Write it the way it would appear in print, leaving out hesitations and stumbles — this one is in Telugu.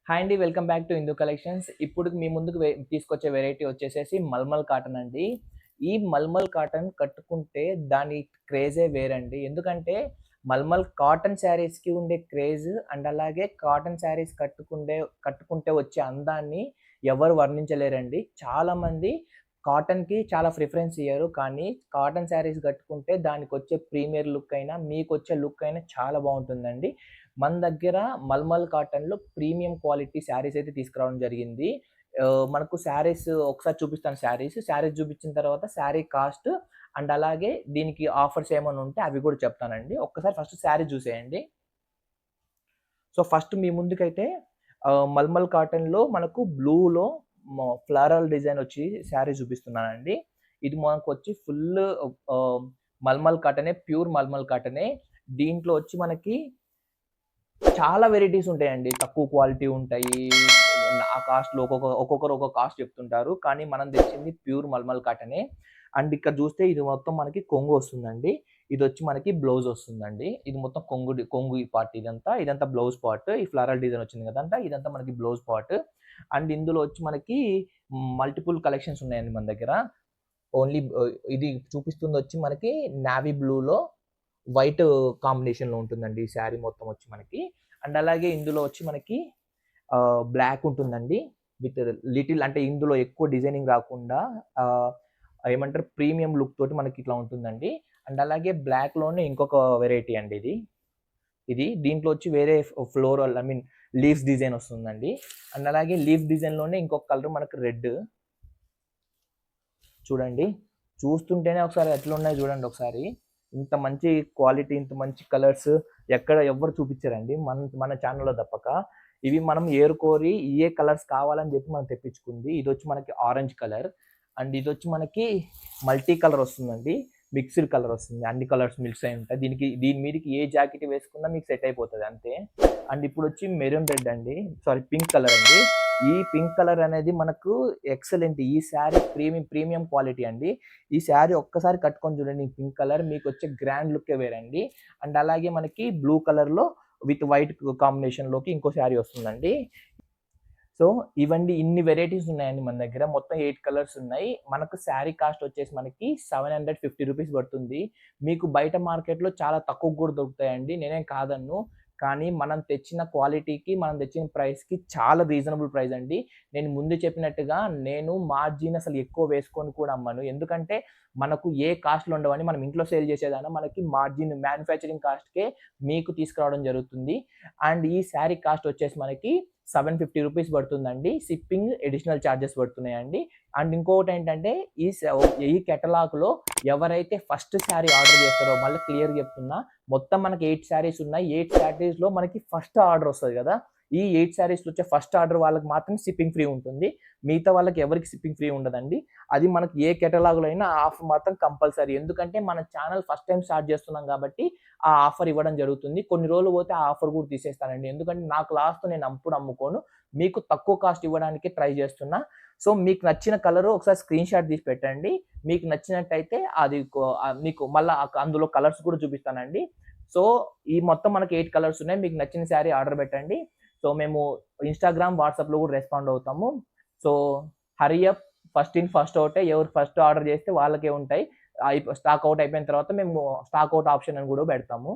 హాయ్ అండి. Welcome back to Hindu collections. ఇప్పుడు మీ ముందుకు తీసుకొచ్చే వెరైటీ వచ్చేసేసి మల్మల్ కాటన్ అండి. ఈ మల్మల్ కాటన్ కట్టుకుంటే దాని క్రేజే వేరండి. ఎందుకంటే మల్మల్ కాటన్ శారీస్‌కి ఉండే క్రేజ్ అండ్ అలాగే కాటన్ శారీస్ కట్టుకుంటే వచ్చే అందాన్ని ఎవరు వర్ణించలేరండి. చాలామంది కాటన్‌కి చాలా ప్రిఫరెన్స్ ఇయ్యరు. కానీ కాటన్ శారీస్ కట్టుకుంటే దానికొచ్చే ప్రీమియర్ లుక్ అయినా, మీకొచ్చే లుక్ అయినా చాలా బావుంటుందండి. మన దగ్గర మల్మల్ కాటన్‌లో ప్రీమియం క్వాలిటీ శారీస్ అయితే తీసుకురావడం జరిగింది. మనకు శారీస్ ఒకసారి చూపిస్తాను శారీస్. శారీస్ చూపించిన తర్వాత శారీ కాస్ట్ అండ్ అలాగే దీనికి ఆఫర్స్ ఏమన్నా ఉంటే అవి కూడా చెప్తానండి. ఒక్కసారి ఫస్ట్ శారీ చూసేయండి. సో, ఫస్ట్ మీ ముందుకైతే మల్మల్ కాటన్‌లో మనకు బ్లూలో ఫ్లోరల్ డిజైన్ వచ్చి శారీ చూపిస్తున్నానండి. ఇది మనకొచ్చి ఫుల్ ఆహ్, మల్మల్ కాటనే, ప్యూర్ మల్మల్ కాటనే. దీంట్లో వచ్చి మనకి చాలా వెరైటీస్ ఉంటాయండి. తక్కువ క్వాలిటీ ఉంటాయి. ఆ కాస్ట్‌లో ఒక్కొక్కరు ఒక్కొక్క కాస్ట్ చెప్తుంటారు. కానీ మనం తెచ్చింది ప్యూర్ మల్మల్ కాటనే. అండ్ ఇక్కడ చూస్తే ఇది మొత్తం మనకి కొంగు వస్తుందండి. ఇదొచ్చి మనకి బ్లౌజ్ వస్తుందండి. ఇది మొత్తం కొంగు ఈ పార్ట్ ఇదంతా. ఇదంతా బ్లౌజ్ పార్ట్. ఈ ఫ్లోరల్ డిజైన్ వచ్చింది కదంతా! ఇదంతా మనకి బ్లౌజ్ పార్ట్. అండ్ ఇందులో వచ్చి మనకి మల్టిపుల్ కలెక్షన్స్ ఉన్నాయండి మన దగ్గర. ఓన్లీ ఇది చూపిస్తుందొచ్చి మనకి నేవీ బ్లూలో వైట్ కాంబినేషన్‌లో ఉంటుందండి ఈ శారీ మొత్తం వచ్చి మనకి. అండ్ అలాగే ఇందులో వచ్చి మనకి బ్లాక్ ఉంటుందండి. విత్ లిటిల్ అంటే ఇందులో ఎక్కువ డిజైనింగ్ రాకుండా ఆహ్, ఏమంటారు ప్రీమియం లుక్ తోటి మనకి ఇట్లా ఉంటుందండి. అండ్ అలాగే బ్లాక్‌లోనే ఇంకొక వెరైటీ అండి ఇది. దీంట్లో వచ్చి వేరే ఫ్లోరల్ లీవ్స్ డిజైన్ వస్తుందండి. అండ్ అలాగే లీఫ్ డిజైన్‌లోనే ఇంకొక కలర్ మనకు రెడ్. చూడండి. చూస్తుంటేనే ఒకసారి ఎట్లున్నాయో చూడండి ఒకసారి. ఇంత మంచి క్వాలిటీ, ఇంత మంచి కలర్స్ ఎక్కడ ఎవ్వరు చూపిచ్చరండి. మన ఛానెల్‌లో తప్పక. ఇవి మనం ఏరుకోరి ఇయే కలర్స్ కావాలని చెప్పి మనం తెప్పించుకుంది. ఇదొచ్చి మనకి ఆరెంజ్ కలర్. అండ్ ఇదొచ్చి మనకి మల్టీ కలర్ వస్తుందండి. మిక్స్డ్ కలర్ వస్తుంది. అన్ని కలర్స్ మిక్స్ అయి ఉంటాయి. దీని మీదకి ఏ జాకెట్ వేసుకున్నా మీకు సెట్ అయిపోతది అంతే. అండ్ ఇప్పుడొచ్చి మెరూన్ రెడ్ అండి. సారీ పింక్ కలర్ అండి. ఈ పింక్ కలర్ అనేది మనకు ఎక్సలెంట్. ఈ శారీ ప్రీమియం క్వాలిటీ అండి. ఈ శారీ ఒక్కసారి కట్టుకొని చూడండి పింక్ కలర్ మీకొచ్చే గ్రాండ్ లుక్కే వేరండి. అండ్ అలాగే మనకి బ్లూ కలర్‌లో విత్ వైట్ కాంబినేషన్‌లోకి ఇంకో శారీ వస్తుందండి. సో, ఇవండి ఇన్ని వెరైటీస్ ఉన్నాయండి మన దగ్గర. మొత్తం 8 కలర్స్ ఉన్నాయి. మనకు శారీ కాస్ట్ వచ్చేసి మనకి రూ. 750 పడుతుంది. మీకు బయట మార్కెట్‌లో చాలా తక్కువకు కూడా దొరుకుతాయండి. నేనేం కాదనను. కానీ మనం తెచ్చిన క్వాలిటీకి, మనం తెచ్చిన ప్రైస్‌కి చాలా రీజనబుల్ ప్రైస్ అండి. నేను ముందు చెప్పినట్టుగా నేను మార్జిన్ అసలు ఎక్కువ వేసుకొని కూడా అమ్మను. ఎందుకంటే మనకు ఏ కాస్ట్‌లు ఉండవని మనం ఇంట్లో సేల్ చేసేదాన మనకి మార్జిన్ మ్యానుఫ్యాక్చరింగ్ కాస్ట్‌కే మీకు తీసుకురావడం జరుగుతుంది. అండ్ ఈ శారీ కాస్ట్ వచ్చేసి మనకి రూ. 750 పడుతుందండి. షిప్పింగ్ అడిషనల్ చార్జెస్ పడుతున్నాయండి. అండ్ ఇంకొకటేంటంటే ఈ కేటలాగ్‌లో ఎవరైతే ఫస్ట్ శారీ ఆర్డర్ చేస్తారో మళ్ళీ క్లియర్‌గా చెప్తున్నా మొత్తం మనకి 8 శారీస్ ఉన్నాయి. 8 శారీస్‌లో మనకి ఫస్ట్ ఆర్డర్ వస్తది గదా! ఈ 8 శారీస్‌లో వచ్చే ఫస్ట్ ఆర్డర్ వాళ్ళకి మాత్రం షిప్పింగ్ ఫ్రీ ఉంటుంది. మిగతా వాళ్ళకి ఎవరికీ షిప్పింగ్ ఫ్రీ ఉండదండి. అది మనకి ఏ కేటలాగ్‌లో అయినా ఆ ఆఫర్ మాత్రం కంపల్సరీ. ఎందుకంటే మన ఛానెల్ ఫస్ట్ టైమ్ స్టార్ట్ చేస్తున్నాం కాబట్టి ఆ ఆఫర్ ఇవ్వడం జరుగుతుంది. కొన్ని రోజులు పోతే ఆ ఆఫర్ కూడా తీసేస్తానండి. ఎందుకంటే నాకు లాస్‌తో నేను ఎప్పుడు అమ్ముకోను. మీకు తక్కువ కాస్ట్ ఇవ్వడానికే ట్రై చేస్తున్నా. సో, మీకు నచ్చిన కలరు ఒకసారి స్క్రీన్‌షాట్ తీసి పెట్టండి. మీకు నచ్చినట్టయితే మీకు మళ్ళా అందులో కలర్స్ కూడా చూపిస్తానండి. సో, ఈ మొత్తం మనకి 8 కలర్స్ ఉన్నాయి. మీకు నచ్చిన శారీ ఆర్డర్ పెట్టండి. సో, మేము ఇన్‌స్టాగ్రామ్, వాట్సాప్‌లో కూడా రెస్పాండ్ అవుతాము. So, hurry up first in first ఔటే. ఎవరు ఫస్ట్ ఆర్డర్ చేస్తే వాళ్ళకే ఉంటాయి. స్టాక్ ఔట్ అయిపోయిన తర్వాత మేము స్టాక్ ఔట్ ఆప్షన్ అని కూడా పెడతాము.